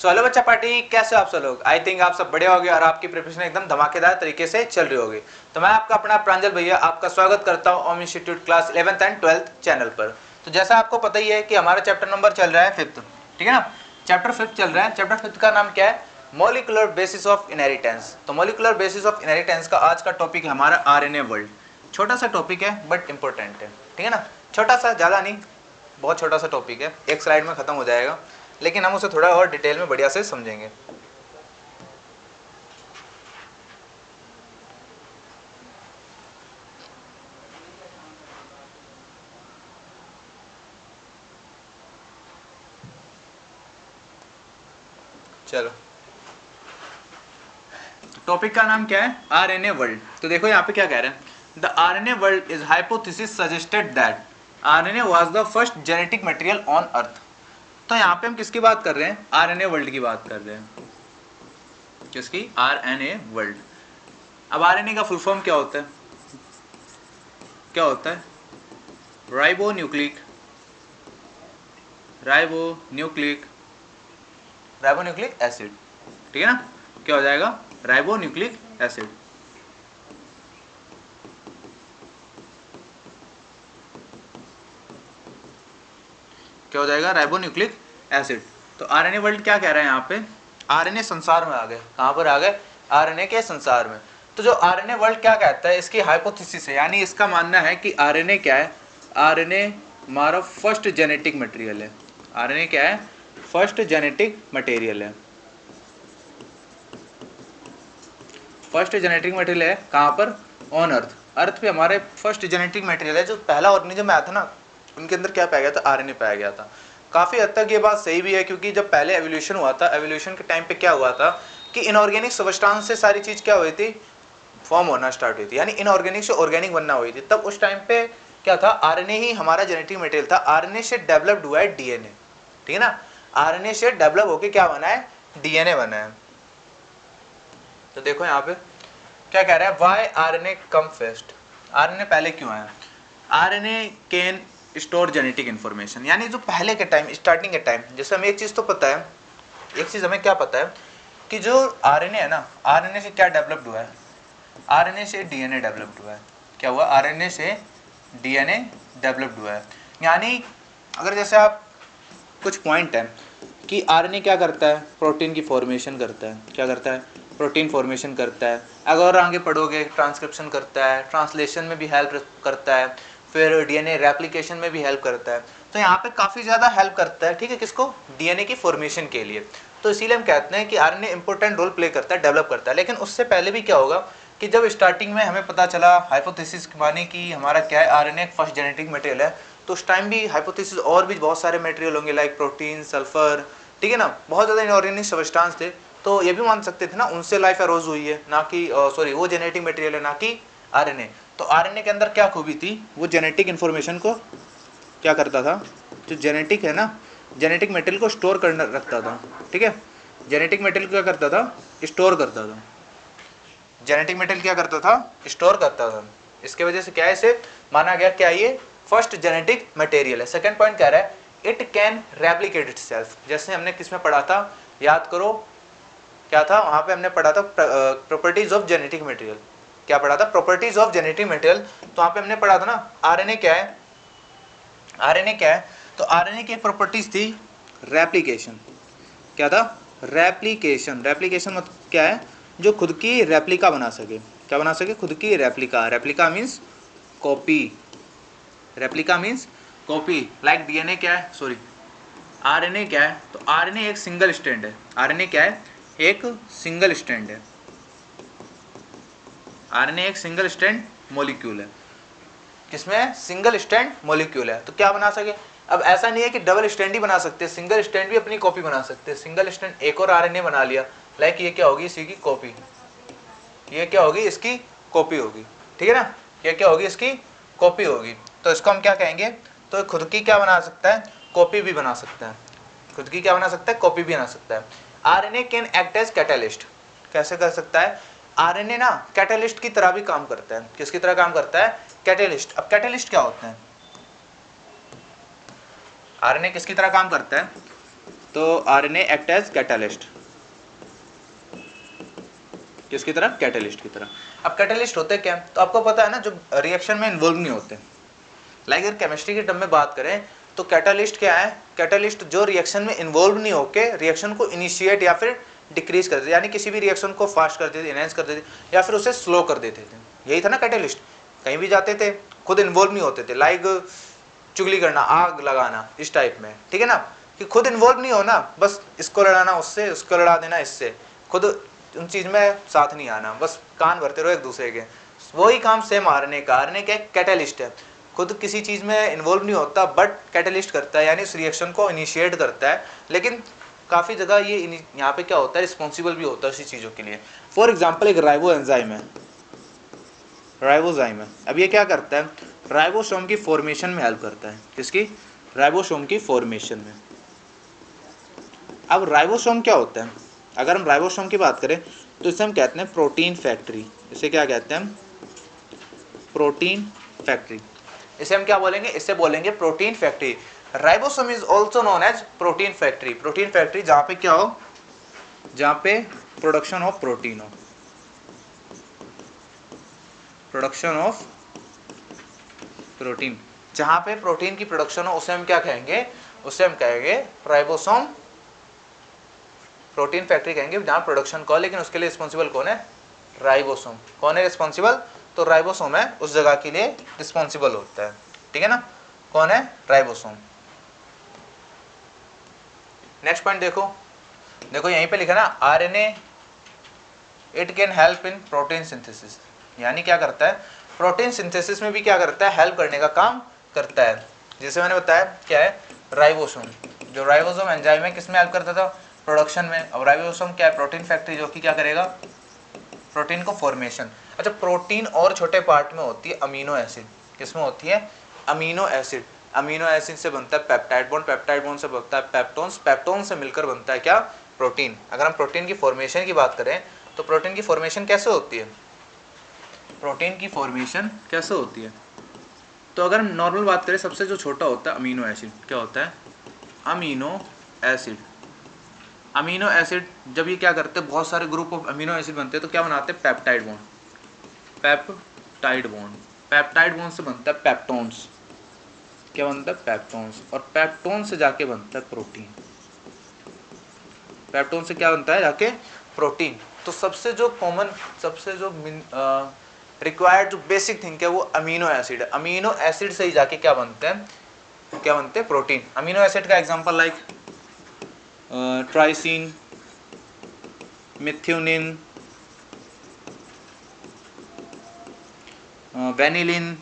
So hello बच्चा party, कैसे हो आप सब लोग। आई थिंक आप सब बड़े होंगे और आपकी प्रिपरेशन एकदम धमाकेदार तरीके से चल रही होगी। तो मैं आपका अपना प्रांजल भैया आपका स्वागत करता हूँ Om institute class 11th and 12th channel पर। तो जैसा आपको पता ही है कि हमारा चैप्टर नंबर चल रहा है 5th, ठीक है ना। चैप्टर 5th चल रहा है। चैप्टर 5th का नाम क्या है? Molecular basis of inheritance. तो मॉलिक्यूलर बेसिस ऑफ इनहेरिटेंस का आज का टॉपिक है हमारा आरएनए वर्ल्ड। छोटा सा टॉपिक है बट इंपॉर्टेंट है, ठीक है ना। छोटा सा, ज़्यादा नहीं, बहुत छोटा सा टॉपिक है, एक स्लाइड में खत्म हो जाएगा, लेकिन हम उसे थोड़ा और डिटेल में बढ़िया से समझेंगे। चलो, टॉपिक का नाम क्या है? RNA world. तो देखो यहाँ पे क्या कह रहे हैं, the RNA world is hypothesis suggested that RNA was the first genetic material on earth. तो यहाँ पे हम किसकी बात कर रहे हैं? आरएनए वर्ल्ड की बात कर रहे हैं। किसकी? RNA world. अब आरएनए का फुल फॉर्म क्या होता है? क्या होता है? राइबो न्यूक्लिक एसिड, ठीक है ना। क्या हो जाएगा? Ribo nucleic acid. क्या हो जाएगा? Ribo nucleic acid. तो आरएनए वर्ल्ड क्या कह रहा है यहाँ पे? आरएनए संसार में आ गए। कहाँ पर आ गए? आरएनए के संसार में। तो जो आरएनए वर्ल्ड क्या कहता है, इसकी हाइपोथेसिस है, यानी इसका मानना है कि आरएनए क्या है? आरएनए हमारा फर्स्ट जेनेटिक मटेरियल है। आरएनए क्या है? फर्स्ट जेनेटिक मटेरियल है। फर्स्ट जेनेटिक मटेरियल है कहाँ पर? On earth. अर्थ पे हमारे फर्स्ट जेनेटिक मटेरियल है। जो पहला ऑर्गेनिज्म आया था ना, उनके अंदर क्या पाया गया था? आरएनए पाया गया था। काफ़ी हद तक ये बात सही भी है, क्योंकि जब पहले एवोल्यूशन हुआ था, एवोल्यूशन के टाइम पे क्या हुआ था कि इनऑर्गेनिक सब्सटेंस से सारी चीज़ क्या हुई थी? फॉर्म होना स्टार्ट हुई थी, यानी इनऑर्गेनिक से ऑर्गेनिक बनना हुई थी। तब उस टाइम पे क्या था? आरएनए ही हमारा जेनेटिक मटेरियल था। आरएनए से डेवलप्ड हुआ है डीएनए, ठीक है ना। आरएनए से डेवलप होकर क्या बना है? डीएनए बना है। तो देखो यहाँ पे क्या कह रहा है? Why RNA come first. RNA पहले क्यों आया? RNA can store genetic information, यानी जो पहले के टाइम, स्टार्टिंग के टाइम, जैसे हमें एक चीज़ तो पता है, एक चीज़ हमें क्या पता है कि जो आरएनए है ना, आरएनए से क्या डेवलप्ड हुआ है? आरएनए से डीएनए डेवलप्ड हुआ है। क्या हुआ? आरएनए से डीएनए डेवलप्ड हुआ है। यानी अगर जैसे आप कुछ पॉइंट है कि आरएनए क्या करता है? प्रोटीन की फॉर्मेशन करता है। क्या करता है? प्रोटीन फॉर्मेशन करता है। अगर आगे पढ़ोगे, ट्रांसक्रिप्शन करता है, ट्रांसलेशन में भी हेल्प करता है, फिर डीएनए रेप्लिकेशन में भी हेल्प करता है। तो यहाँ पे काफ़ी ज़्यादा हेल्प करता है, ठीक है, किसको? डीएनए की फॉर्मेशन के लिए। तो इसीलिए हम कहते हैं कि आरएनए इंपॉर्टेंट रोल प्ले करता है, डेवलप करता है। लेकिन उससे पहले भी क्या होगा कि जब स्टार्टिंग में हमें पता चला, हाइपोथेसिस माने कि हमारा क्या है? आरएनए फर्स्ट जेनेटिक मटेरियल है, तो उस टाइम भी हाइपोथेसिस और भी बहुत सारे मटेरियल होंगे, लाइक प्रोटीन, सल्फर, ठीक है ना, बहुत ज़्यादा इनऑर्गेनिक सब्सटेंस थे। तो ये भी मान सकते थे ना, उनसे लाइफ अरोज हुई है, ना कि सॉरी वो जेनेटिक मटेरियल है, ना कि आरएनए। तो आरएनए के अंदर क्या खूबी थी? वो जेनेटिक इन्फॉर्मेशन को क्या करता था? जो जेनेटिक है ना, जेनेटिक मटेरियल को स्टोर करना रखता था, ठीक है। जेनेटिक मटेरियल क्या करता था? स्टोर करता था। जेनेटिक मटेरियल क्या करता था? स्टोर करता था। इसके वजह से क्या है, इसे माना गया क्या? ये फर्स्ट जेनेटिक मटेरियल है। सेकंड पॉइंट कह रहा है इट कैन रेप्लिकेट इटसेल्फ। जैसे हमने किस में पढ़ा था? याद करो, क्या था वहां पे? हमने पढ़ा था प्रॉपर्टीज ऑफ जेनेटिक मटेरियल। क्या पढ़ा था? Properties of genetic material. तो वहां पे हमने पढ़ा था ना, आरएनए क्या है? आरएनए क्या है? तो आरएनए की प्रॉपर्टीज थी रेप्लिकेशन। क्या था? रेप्लिकेशन। रेप्लिकेशन मतलब क्या है? जो खुद की रेप्लिका बना सके। क्या बना सके? खुद की replica. Replica means copy. Replica means copy. Like DNA क्या है? सॉरी, आरएनए क्या है? तो आरएनए एक सिंगल स्ट्रैंड है। आरएनए क्या है? एक सिंगल स्ट्रैंड है। आरएनए एक सिंगल स्ट्रैंड मॉलिक्यूल है। किसमें? सिंगल स्ट्रैंड मॉलिक्यूल है। तो क्या बना सके? अब ऐसा नहीं है कि डबल स्ट्रैंड ही बना सकते, सिंगल स्ट्रैंड भी अपनी कॉपी बना सकते हैं। सिंगल स्ट्रैंड एक और आरएनए बना लिया, लाइक ये क्या होगी? इसी की कॉपी। ये क्या होगी? इसकी कॉपी होगी, ठीक है ना। ये क्या होगी? इसकी कॉपी होगी। तो इसको हम क्या कहेंगे? तो खुद की क्या बना सकता है? कॉपी भी बना सकता है। खुद की क्या बना सकता है? कॉपी भी बना सकता है। RNA can act as catalyst. कैसे कर सकता है? आरएनए ना कैटलिस्ट की तरह भी काम करता है। किसकी तरह काम करता है? कैटलिस्ट। अब कैटलिस्ट क्या होते हैं? आरएनए किसकी तरह काम करता है? तो आरएनए एक्ट एज कैटलिस्ट, किसकी तरह? कैटलिस्ट की तरह। अब कैटलिस्ट होते क्या? तो आपको पता है ना, जो रिएक्शन में इन्वॉल्व नहीं होते, लाइक अगर केमिस्ट्री के टर्म में बात करें तो कैटलिस्ट क्या है? कैटलिस्ट जो रिएक्शन में इन्वॉल्व नहीं होके रिएक्शन को इनिशिएट या फिर डिक्रीज कर देते, यानी किसी भी रिएक्शन को फास्ट कर देते, एनहांस कर देते या फिर उसे स्लो कर देते थे। यही था ना कैटलिस्ट। कहीं भी जाते थे, खुद इन्वॉल्व नहीं होते थे, लाइक चुगली करना, आग लगाना, इस टाइप में, ठीक है ना, कि खुद इन्वॉल्व नहीं होना, बस इसको लड़ाना उससे, उसको लड़ा देना इससे, खुद उन चीज में साथ नहीं आना, बस कान भरते रहो एक दूसरे के। वही काम सेम आरएनए का। आरएनए क्या? कैटलिस्ट है, खुद किसी चीज में इन्वॉल्व नहीं होता बट कैटलिस्ट करता है, यानी इस रिएक्शन को इनिशिएट करता है। लेकिन काफी जगह ये यहाँ पे क्या होता है, रिस्पॉन्सिबल भी होता है इसी चीजों के लिए। फॉर एग्जाम्पल एक राइबो एंजाइम है, राइबोजाइम है। अब ये क्या करता है? राइबोसोम की फॉर्मेशन में हेल्प करता है। किसकी? राइबोसोम की फॉर्मेशन में। अब राइबोसोम क्या होता है? अगर हम राइबोसोम की बात करें तो इसे हम कहते हैं प्रोटीन फैक्ट्री। इसे क्या कहते हैं हम? Protein factory. इसे हम क्या बोलेंगे? इसे बोलेंगे protein factory. Ribosome is also known as protein factory. Protein factory जहां पे क्या हो? जहां पे प्रोडक्शन ऑफ प्रोटीन हो, प्रोडक्शन ऑफ प्रोटीन, जहां पे प्रोटीन की प्रोडक्शन हो उसे हम क्या कहेंगे? उसे हम कहेंगे राइबोसोम प्रोटीन फैक्ट्री कहेंगे, जहां प्रोडक्शन को। लेकिन उसके लिए रिस्पॉन्सिबल कौन है? राइबोसोम। कौन है रिस्पॉन्सिबल? तो राइबोसोम है, उस जगह के लिए रिस्पॉन्सिबल होता है, ठीक है ना। कौन है? राइबोसोम। नेक्स्ट पॉइंट देखो, देखो यहीं पे लिखा ना, RNA it can help in protein synthesis, यानी क्या करता है? प्रोटीन सिंथेसिस में भी क्या करता है? हेल्प करने का काम करता है। जैसे मैंने बताया क्या है? राइबोसोम। जो राइबोसोम एंजाइम है किसमें हेल्प करता था? प्रोडक्शन में। अब राइबोसोम क्या है? प्रोटीन फैक्ट्री, जो कि क्या करेगा? प्रोटीन को फॉर्मेशन। अच्छा, प्रोटीन और छोटे पार्ट में होती है अमीनो एसिड। किसमें होती है? Amino acid. अमीनो एसिड से बनता है पेप्टाइड बॉन्ड, पेप्टाइड बॉन्ड से बनता है पेप्टोन्स, पेप्टोन से मिलकर बनता है क्या? प्रोटीन। अगर हम प्रोटीन की फॉर्मेशन की बात करें तो प्रोटीन की फॉर्मेशन कैसे होती है? प्रोटीन की फॉर्मेशन कैसे होती है? तो अगर हम नॉर्मल बात करें, सबसे जो छोटा होता है अमीनो एसिड, क्या होता है? Amino acid. अमीनो एसिड जब ये क्या करते हैं, बहुत सारे ग्रुप ऑफ अमीनो एसिड बनते हैं तो क्या बनाते हैं? Peptide bond. Peptide bond, peptide bond से बनता है पेप्टोन्स। क्या बनता है? पेप्टोन्स। और पेप्टोन से जाके बनता है प्रोटीन। पेप्टोन से क्या बनता है? जाके प्रोटीन। तो सबसे जो कॉमन, सबसे जो रिक्वायर्ड जो बेसिक थिंग है वो अमीनो एसिड है। अमीनो एसिड से ही जाके क्या बनते हैं? क्या बनते हैं? प्रोटीन। अमीनो एसिड का एग्जांपल लाइक ट्राइसिन, मिथ्योनिन, वेनिलिन।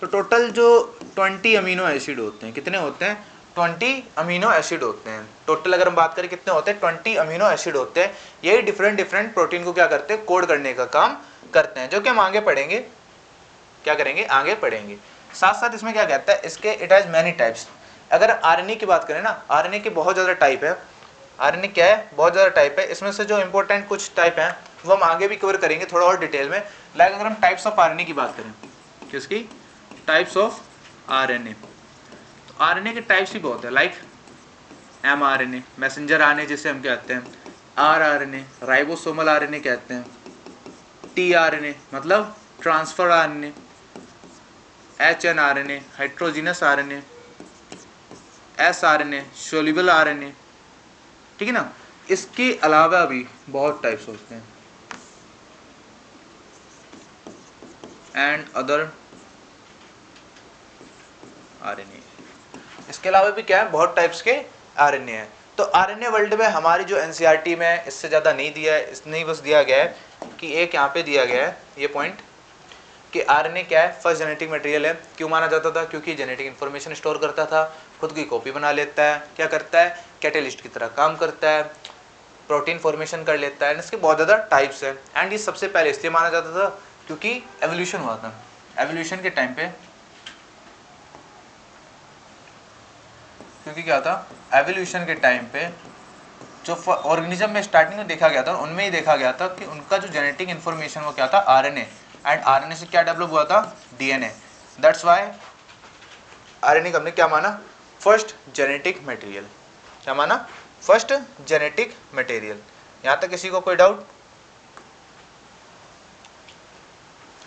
तो टोटल जो 20 अमीनो एसिड होते हैं, कितने होते हैं? 20 अमीनो एसिड होते हैं टोटल। अगर हम बात करें कितने होते हैं? 20 अमीनो एसिड होते हैं। यही डिफरेंट डिफरेंट प्रोटीन को क्या करते हैं? कोड करने का काम करते हैं, जो कि हम आगे पढ़ेंगे। क्या करेंगे? आगे पढ़ेंगे। साथ साथ इसमें क्या कहता है? इसके इट हैज मैनी टाइप्स। अगर आरएनए की बात करें ना, आरएनए के बहुत ज़्यादा टाइप है। आरएनए क्या है? बहुत ज़्यादा टाइप है। इसमें से जो इंपॉर्टेंट कुछ टाइप हैं वो हम आगे भी कवर करेंगे थोड़ा और डिटेल में। लाइक अगर हम टाइप्स ऑफ आरएनए की बात करें, किसकी? Types of RNA. तो आरएनए के टाइप्स ही बहुत है, लाइक एमआरएनए, मैसेंजर आरएनए जिसे हम कहते हैं, आरआरएनए, राइबोसोमल आरएनए कहते हैं, टीआरएनए मतलब transfer RNA, hnRNA hydrogenous RNA, sRNA soluble RNA, ठीक है ना। इसके अलावा भी बहुत टाइप्स होते हैं एंड अदर आरएनए। इसके अलावा भी क्या है? बहुत टाइप्स के आरएनए हैं। तो आरएनए वर्ल्ड में हमारी जो एनसीईआरटी में इससे ज़्यादा नहीं दिया है, इसने ही बस दिया गया है कि एक यहाँ पे दिया गया है ये पॉइंट कि आरएनए क्या है? फर्स्ट जेनेटिक मटेरियल है। क्यों माना जाता था? क्योंकि जेनेटिक इन्फॉर्मेशन स्टोर करता था, खुद की कॉपी बना लेता है, क्या करता है? कैटेलिस्ट की तरह काम करता है, प्रोटीन फॉर्मेशन कर लेता है। इसके बहुत ज़्यादा टाइप्स है। एंड ये सबसे पहले इसलिए माना जाता था क्योंकि एवोल्यूशन हुआ था। एवोल्यूशन के टाइम पे, क्योंकि क्या था? एवोल्यूशन के टाइम पे जो ऑर्गेनिज्म में स्टार्टिंग में देखा गया था, उनमें ही देखा गया था कि उनका जो जेनेटिक इन्फॉर्मेशन वो क्या था? आरएनए। एंड आरएनए से क्या डेवलप हुआ था? डीएनए। दैट्स व्हाई आरएनए को हमने क्या माना? First genetic material. क्या माना? First genetic material. यहाँ तक किसी को कोई डाउट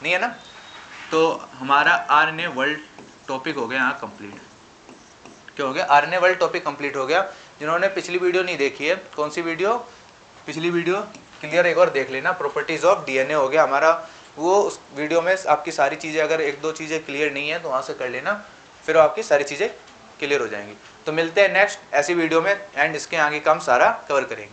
नहीं है ना? तो हमारा आरएनए वर्ल्ड टॉपिक हो गया यहाँ कंप्लीट। क्या हो गया? आरएनए वर्ल्ड टॉपिक कंप्लीट हो गया। जिन्होंने पिछली वीडियो नहीं देखी है, कौन सी वीडियो? पिछली वीडियो क्लियर एक बार देख लेना, प्रॉपर्टीज ऑफ डीएनए हो गया हमारा। वो उस वीडियो में आपकी सारी चीज़ें, अगर एक दो चीज़ें क्लियर नहीं है तो वहाँ से कर लेना, फिर आपकी सारी चीज़ें क्लियर हो जाएंगी। तो मिलते हैं नेक्स्ट ऐसी वीडियो में, एंड इसके आगे का हम सारा कवर करेंगे।